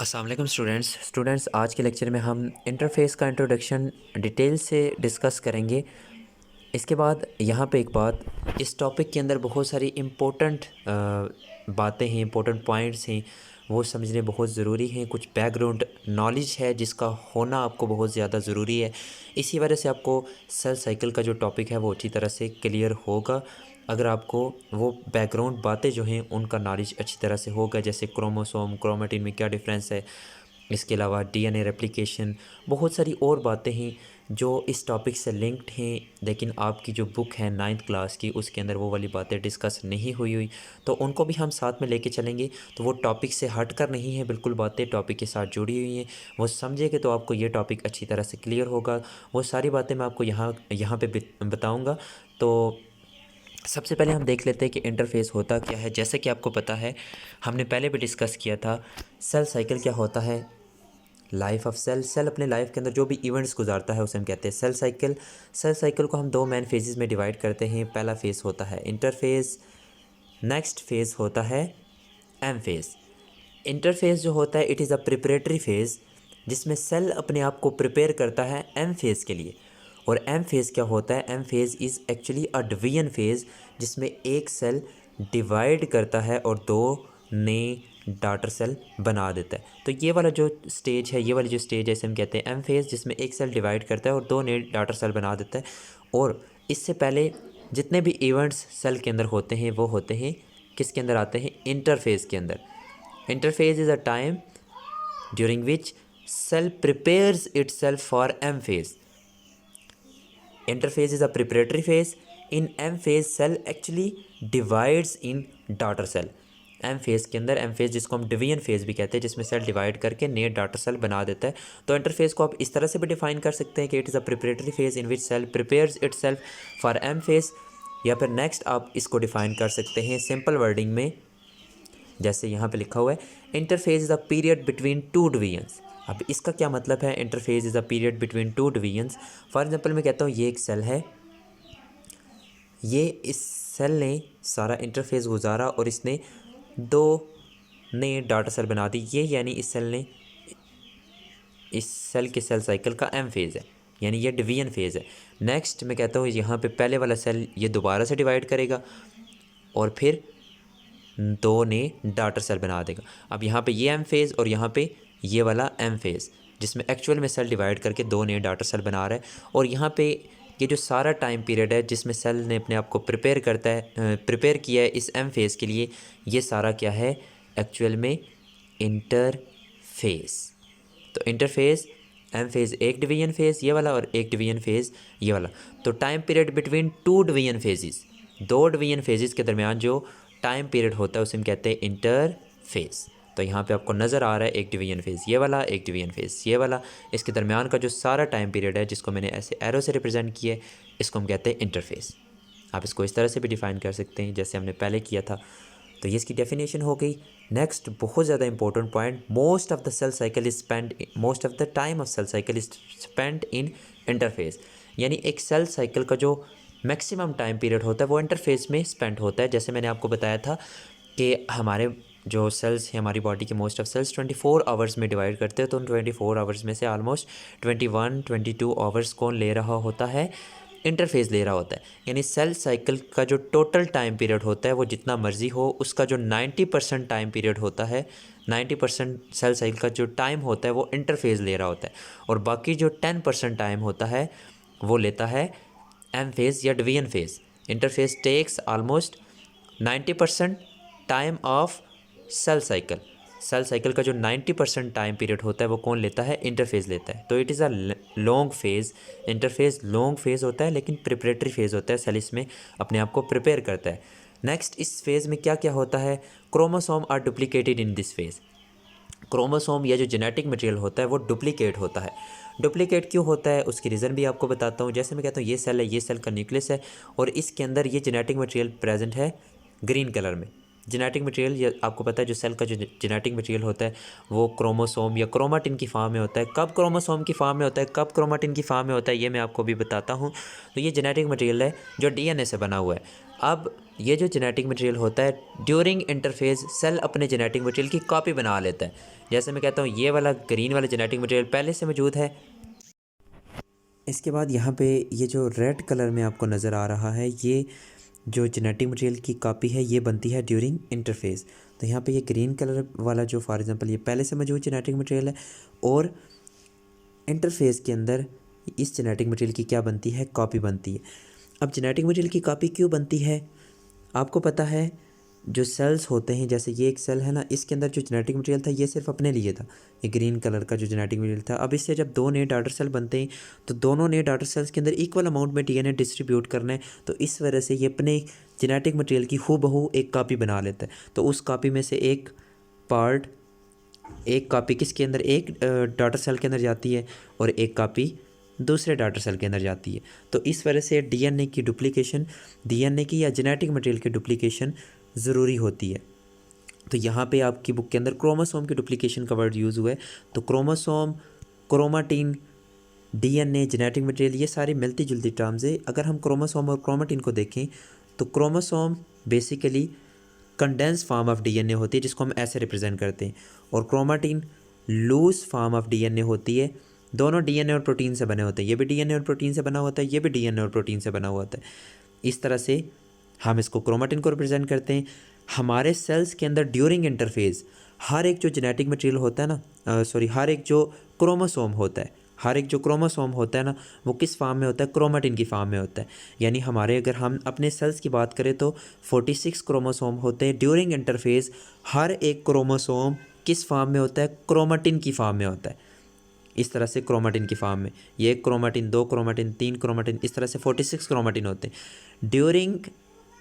अस्सलाम वालेकुम स्टूडेंट्स आज के लेक्चर में हम इंटरफ़ेस का इंट्रोडक्शन डिटेल से डिस्कस करेंगे। इसके बाद यहाँ पे एक बात, इस टॉपिक के अंदर बहुत सारी इम्पोर्टेंट बातें हैं, इम्पोर्टेंट पॉइंट्स हैं, वो समझने बहुत ज़रूरी हैं। कुछ बैकग्राउंड नॉलेज है जिसका होना आपको बहुत ज़्यादा ज़रूरी है। इसी वजह से आपको सेल साइकिल का जो टॉपिक है वो अच्छी तरह से क्लियर होगा अगर आपको वो बैकग्राउंड बातें जो हैं उनका नॉलेज अच्छी तरह से होगा। जैसे क्रोमोसोम, क्रोमेटिन में क्या डिफरेंस है, इसके अलावा डीएनए रेप्लिकेशन, बहुत सारी और बातें हैं जो इस टॉपिक से लिंक्ड हैं। लेकिन आपकी जो बुक है 9th क्लास की, उसके अंदर वो वाली बातें डिस्कस नहीं हुई, तो उनको भी हम साथ में लेके चलेंगे। तो वो टॉपिक से हट कर नहीं है, बिल्कुल बातें टॉपिक के साथ जुड़ी हुई हैं। वो समझेंगे तो आपको ये टॉपिक अच्छी तरह से क्लियर होगा। वो सारी बातें मैं आपको यहाँ पे बताऊँगा। तो सबसे पहले हम देख लेते हैं कि इंटरफ़ेस होता क्या है। जैसे कि आपको पता है, हमने पहले भी डिस्कस किया था, सेल साइकिल क्या होता है, लाइफ ऑफ सेल अपने लाइफ के अंदर जो भी इवेंट्स गुजारता है उसे हम कहते हैं सेल साइकिल। सेल साइकिल को हम दो मेन फेजेस में डिवाइड करते हैं। पहला फेज़ होता है इंटरफेज़, नेक्स्ट फेज़ होता है एम फेज़। इंटरफेज़ जो होता है it is a preparatory phase, जिसमें सेल अपने आप को प्रिपेयर करता है एम फेज़ के लिए। और एम फेज़ क्या होता है, M phase is actually a division phase, जिसमें एक सेल डिवाइड करता है और दो नए डॉटर सेल बना देता है। तो ये वाला जो स्टेज है, ये वाली जो स्टेज है, इसे हम कहते हैं एम फेज़, जिसमें एक सेल डिवाइड करता है और दो नए डॉटर सेल बना देता है। और इससे पहले जितने भी इवेंट्स सेल के अंदर होते हैं वो होते हैं किसके अंदर आते हैं, इंटरफेज़ के अंदर। Interphase is a time during which cell prepares itself for M phase. Interphase is a preparatory phase. In M phase cell actually divides in daughter cell. M phase के अंदर, एम फेज़ जिसको हम division phase भी कहते हैं, जिसमें cell divide करके नए डाटर सेल बना देता है। तो इंटरफेज़ को आप इस तरह से भी डिफाइन कर सकते हैं कि it is a preparatory phase in which cell prepares itself for M phase. या फिर नेक्स्ट आप इसको डिफाइन कर सकते हैं सिंपल वर्डिंग में, जैसे यहाँ पे लिखा हुआ है, interphase is a period between two divisions. अब इसका क्या मतलब है, interphase is a period between two divisions. For example मैं कहता हूँ ये एक सेल है, ये इस सेल ने सारा इंटरफेस गुजारा और इसने दो नए डाटा सेल बना दी। ये यानी इस सेल ने, इस सेल के सेल साइकिल का एम फेज़ है, यानी ये डिवीजन फेज़ है। नेक्स्ट मैं कहता हूँ यहाँ पे पहले वाला सेल ये दोबारा से डिवाइड करेगा और फिर दो ने डाटर सेल बना देगा। अब यहाँ पे ये एम फेज़ और यहाँ पे ये वाला एम फेज़, जिसमें एक्चुअल में सेल डिवाइड करके दो नए डाटर सेल बना रहा है। और यहाँ पे ये जो सारा टाइम पीरियड है जिसमें सेल ने अपने आप को प्रिपेयर करता है, प्रिपेयर किया है इस एम फेज़ के लिए, ये सारा क्या है एक्चुअल में, इंटरफेज़। तो इंटरफेज़, एम फेज़ एक डिवीजन फेज़ ये वाला और एक डिवीजन फेज़ ये वाला। तो time period between two division phases, दो डिवीजन फेजेस के दरमियान जो टाइम पीरियड होता है उसे हम कहते हैं इंटरफेज़। तो यहाँ पे आपको नज़र आ रहा है एक डिवीजन फेज़ ये वाला, एक डिवीजन फेज़ ये वाला, इसके दरमियान का जो सारा टाइम पीरियड है जिसको मैंने ऐसे एरो से रिप्रेजेंट किया है, इसको हम कहते हैं इंटरफेज़। आप इसको इस तरह से भी डिफ़ाइन कर सकते हैं जैसे हमने पहले किया था। तो ये इसकी डेफिनेशन हो गई। नेक्स्ट बहुत ज़्यादा important point, most of the cell cycle is spend, most of the time of cell cycle is spend in interphase. यानी एक सेल साइकिल का जो मैक्सिमम टाइम पीरियड होता है वो इंटरफेस में स्पेंड होता है। जैसे मैंने आपको बताया था कि हमारे जो सेल्स हैं, हमारी बॉडी के मोस्ट ऑफ सेल्स 24 आवर्स में डिवाइड करते हैं। तो उन 24 आवर्स में से ऑलमोस्ट 21-22 आवर्स कौन ले रहा होता है, इंटरफेस ले रहा होता है। यानी सेल साइकिल का जो टोटल टाइम पीरियड होता है वो जितना मर्जी हो, उसका जो 90% टाइम पीरियड होता है, 90% सेल साइकिल का जो टाइम होता है वो इंटरफेस ले रहा होता है। और बाकी जो 10% टाइम होता है वो लेता है एम फेज़ या division phase. Interphase takes almost 90% time of cell cycle. Cell cycle का जो 90% टाइम पीरियड होता है वो कौन लेता है, इंटरफेस लेता है। तो it is a long phase. Interface long phase होता है लेकिन प्रिपरेटरी फेज़ होता है, सेल इसमें अपने आप को प्रिपेयर करता है। नेक्स्ट इस फेज़ में क्या क्या होता है, chromosome are duplicated in this phase. Chromosome या जो जेनेटिक मटेरियल होता है वो डुप्लीकेट होता है। डुप्लीकेट क्यों होता है उसकी रीज़न भी आपको बताता हूँ। जैसे मैं कहता हूँ ये सेल है, ये सेल का न्यूक्लियस है और इसके अंदर ये जेनेटिक मटेरियल प्रेजेंट है ग्रीन कलर में। जेनेटिक मटेरियल, ये आपको पता है जो सेल का जो जेनेटिक मटेरियल होता है वो क्रोमोसोम या क्रोमाटिन की फॉर्म में होता है। कब क्रोमोसोम की फॉर्म में होता है, कब क्रोमाटिन की फॉर्म में होता है, ये मैं आपको भी बताता हूँ। तो ये जेनेटिक मटेरियल है जो डीएनए से बना हुआ है। अब ये जो जेनेटिक मटेरियल होता है ड्यूरिंग इंटरफेस सेल अपने जेनेटिक मटेरियल की कॉपी बना लेता है। जैसे मैं कहता हूँ ये वाला ग्रीन वाला जेनेटिक मटेरियल पहले से मौजूद है। इसके बाद यहाँ पे ये जो रेड कलर में आपको नज़र आ रहा है ये जो जेनेटिक मटेरियल की कॉपी है ये बनती है ड्यूरिंग इंटरफेस। तो यहाँ पे ये ग्रीन कलर वाला जो फॉर एग्जांपल ये पहले से मौजूद जेनेटिक मटेरियल है और इंटरफेस के अंदर इस जेनेटिक मटेरियल की क्या बनती है, कॉपी बनती है। अब जेनेटिक मटेरियल की कॉपी क्यों बनती है, आपको पता है जो सेल्स होते हैं, जैसे ये एक सेल है ना, इसके अंदर जो जेनेटिक मटेरियल था ये सिर्फ अपने लिए था, ये ग्रीन कलर का जो जेनेटिक मटेरियल था। अब इससे जब दो नए डॉटर सेल बनते हैं तो दोनों नए डॉटर सेल्स के अंदर इक्वल अमाउंट में डीएनए डिस्ट्रीब्यूट करना है, तो इस वजह से ये अपने जेनेटिक मटेरियल की हूबहू एक कॉपी बना लेता है। तो उस कॉपी में से एक पार्ट, एक कॉपी किसके अंदर, एक डॉटर सेल के अंदर जाती है और एक कॉपी दूसरे डॉटर सेल के अंदर जाती है। तो इस वजह से डीएनए की डुप्लीकेशन, डीएनए की या जेनेटिक मटेरियल की डुप्लीकेशन ज़रूरी होती है। तो यहाँ पे आपकी बुक के अंदर क्रोमोसोम की डुप्लीकेशन का वर्ड यूज़ हुआ है। तो chromosome, chromatin, DNA, genetic material ये सारी मिलती जुलती टर्म्स है। अगर हम क्रोमोसोम और क्रोमाटिन को देखें तो chromosome basically condense form of DNA होती है जिसको हम ऐसे रिप्रेजेंट करते हैं, और chromatin loose form of DNA होती है। दोनों डीएनए और प्रोटीन से बने होते हैं, ये भी डीएनए और प्रोटीन से बना होता है, ये भी डीएनए और प्रोटीन से बना हुआ होता है। इस तरह से हम इसको क्रोमाटिन को रिप्रेजेंट करते हैं। हमारे सेल्स के अंदर ड्यूरिंग इंटरफेस हर एक जो जेनेटिक मटेरियल होता है ना, हर एक जो क्रोमोसोम होता है, हर एक जो क्रोमोसोम होता है ना, वो किस फॉर्म में होता है, क्रोमाटिन की फॉर्म में होता है। यानी हमारे, अगर हम अपने सेल्स की बात करें तो 46 क्रोमोसोम होते हैं। ड्यूरिंग इंटरफेस हर एक क्रोमोसोम किस फॉर्म में होता है, क्रोमाटिन की फॉर्म में होता है। इस तरह से क्रोमाटिन की फॉर्म में, ये एक क्रोमाटिन, दो क्रोमाटिन, तीन क्रोमाटिन, इस तरह से 46 क्रोमाटिन होते हैं। ड्यूरिंग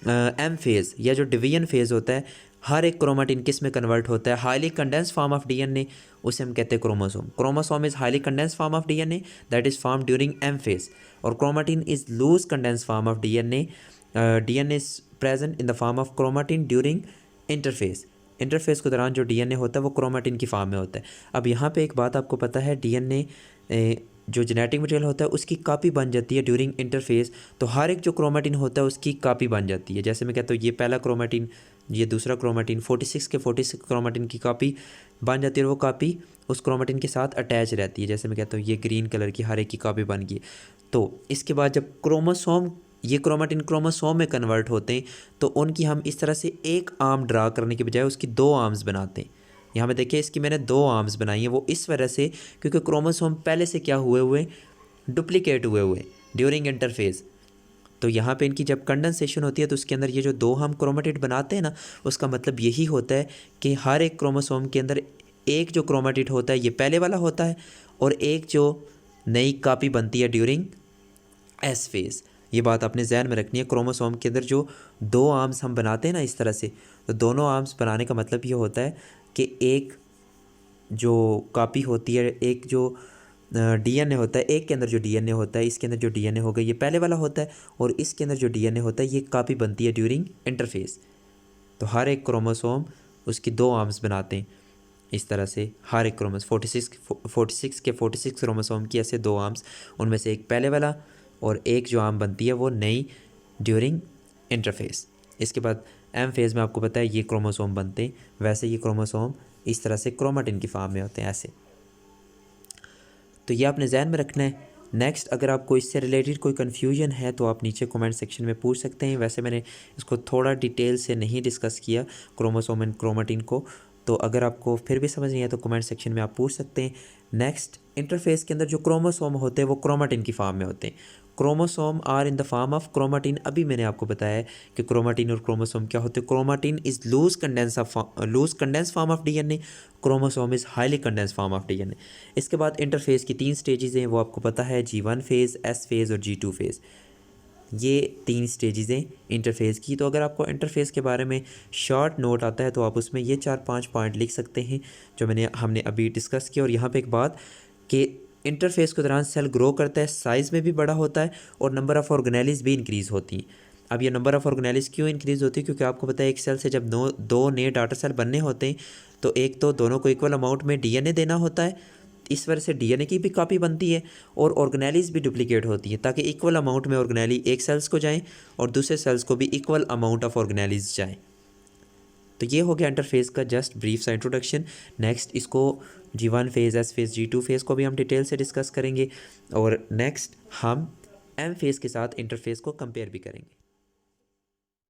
एम फेज़ या जो डिवीजन फेज़ होता है, हर एक क्रोमाटिन किस में कन्वर्ट होता है, highly condense form of DNA, उसे हम कहते हैं chromosome. Chromosome is highly condense form of DNA that is form during M phase, और chromatin is loose condense form of DNA. DNA is present in the form of chromatin during interphase. Interphase के दौरान जो DNA होता है वो chromatin की form में होता है। अब यहाँ पे एक बात आपको पता है, डीएनए जो जेनेटिक मटेरियल होता है उसकी कॉपी बन जाती है ड्यूरिंग इंटरफेस। तो हर एक जो क्रोमाटिन होता है उसकी कॉपी बन जाती है। जैसे मैं कहता हूँ ये पहला क्रोमाटिन, ये दूसरा क्रोमाटिन, 46 के 46 क्रोमाटिन की कॉपी बन जाती है, और वो कॉपी उस क्रोमाटिन के साथ अटैच रहती है। जैसे मैं कहता हूँ ये ग्रीन कलर की हर एक की कॉपी बन गई। तो इसके बाद जब क्रोमोसोम, ये क्रोमाटिन क्रोमोसोम में कन्वर्ट होते हैं तो उनकी हम इस तरह से एक आर्म ड्रा करने के बजाय उसकी दो आर्म्स बनाते हैं। यहाँ पे देखिए इसकी मैंने दो आर्म्स बनाई हैं, वो इस वजह से क्योंकि क्रोमोसोम पहले से क्या हुए डुप्लीकेट हुए ड्यूरिंग इंटरफेस। तो यहाँ पे इनकी जब कंडेंसेशन होती है तो उसके अंदर ये जो दो हम क्रोमेटिड बनाते हैं ना, उसका मतलब यही होता है कि हर एक क्रोमोसोम के अंदर एक जो क्रोमेटिड होता है ये पहले वाला होता है, और एक जो नई कॉपी बनती है ड्यूरिंग एस फेज़। ये बात आपने जहन में रखनी है। क्रोमोसोम के अंदर जो दो आर्म्स हम बनाते हैं ना इस तरह से, तो दोनों आर्म्स बनाने का मतलब ये होता है कि एक जो कॉपी होती है, एक जो डीएनए होता है, एक के अंदर जो डीएनए होता है, इसके अंदर जो डीएनए होगा ये पहले वाला होता है, और इसके अंदर जो डीएनए होता है ये कॉपी बनती है ड्यूरिंग इंटरफेस। तो हर एक क्रोमोसोम उसकी दो आर्म्स बनाते हैं इस तरह से। हर एक क्रोमोसोम 46 के 46 क्रोमोसोम की ऐसे दो आर्म्स, उनमें से एक पहले वाला और एक जो आर्म बनती है वो नई ड्यूरिंग इंटरफेस। इसके बाद एम फेज़ में आपको पता है ये क्रोमोसोम बनते हैं, वैसे ये क्रोमोसोम इस तरह से क्रोमाटिन की फॉर्म में होते हैं ऐसे। तो ये आपने जहन में रखना है। नेक्स्ट, अगर आपको इससे रिलेटेड कोई कन्फ्यूजन है तो आप नीचे कमेंट सेक्शन में पूछ सकते हैं। वैसे मैंने इसको थोड़ा डिटेल से नहीं डिस्कस किया क्रोमोसोम एंड क्रोमाटिन को, तो अगर आपको फिर भी समझ नहीं आया तो कमेंट सेक्शन में आप पूछ सकते हैं। नेक्स्ट, इंटरफेस के अंदर जो क्रोमोसोम होते हैं वो क्रोमाटिन की फॉर्म में होते हैं। Chromosome are in the form of chromatin. अभी मैंने आपको बताया है कि क्रोमाटिन और क्रोमोसोम क्या होते हैं। Chromatin is loose condense form of DNA, chromosome is highly condense form of DNA. इसके बाद इंटरफेस की तीन स्टेजेस हैं, वो आपको पता है, G1 फेज़, S फेज़ और G2 फेज़। ये तीन स्टेजेस हैं इंटरफेस की। तो अगर आपको इंटरफेस के बारे में शॉर्ट नोट आता है तो आप उसमें ये 4-5 पॉइंट लिख सकते हैं जो हमने अभी डिस्कस किया। और यहाँ पे एक बात कि इंटरफेस के दौरान सेल ग्रो करता है, साइज़ में भी बड़ा होता है और नंबर ऑफ़ ऑर्गेनेलिज भी इंक्रीज़ होती हैं। अब ये नंबर ऑफ़ ऑर्गेनेलिज क्यों इंक्रीज़ होती है, क्योंकि आपको पता है एक सेल से जब दो नए डॉटर सेल बनने होते हैं तो एक तो दोनों को इक्वल अमाउंट में डीएनए देना होता है, इस वजह से डीएनए की भी कॉपी बनती है और ऑर्गेनेलीज भी डुप्लीकेट होती है, ताकि इक्वल अमाउंट में ऑर्गेनेली एक सेल्स को जाएं और दूसरे सेल्स को भी इक्वल अमाउंट ऑफ ऑर्गेनेलीज जाएं। तो ये हो गया इंटरफेस का जस्ट ब्रीफ सा इंट्रोडक्शन। नेक्स्ट इसको G1 phase, S phase, G2 phase को भी हम डिटेल से डिस्कस करेंगे और नेक्स्ट हम M फेज़ के साथ इंटरफेस को कंपेयर भी करेंगे।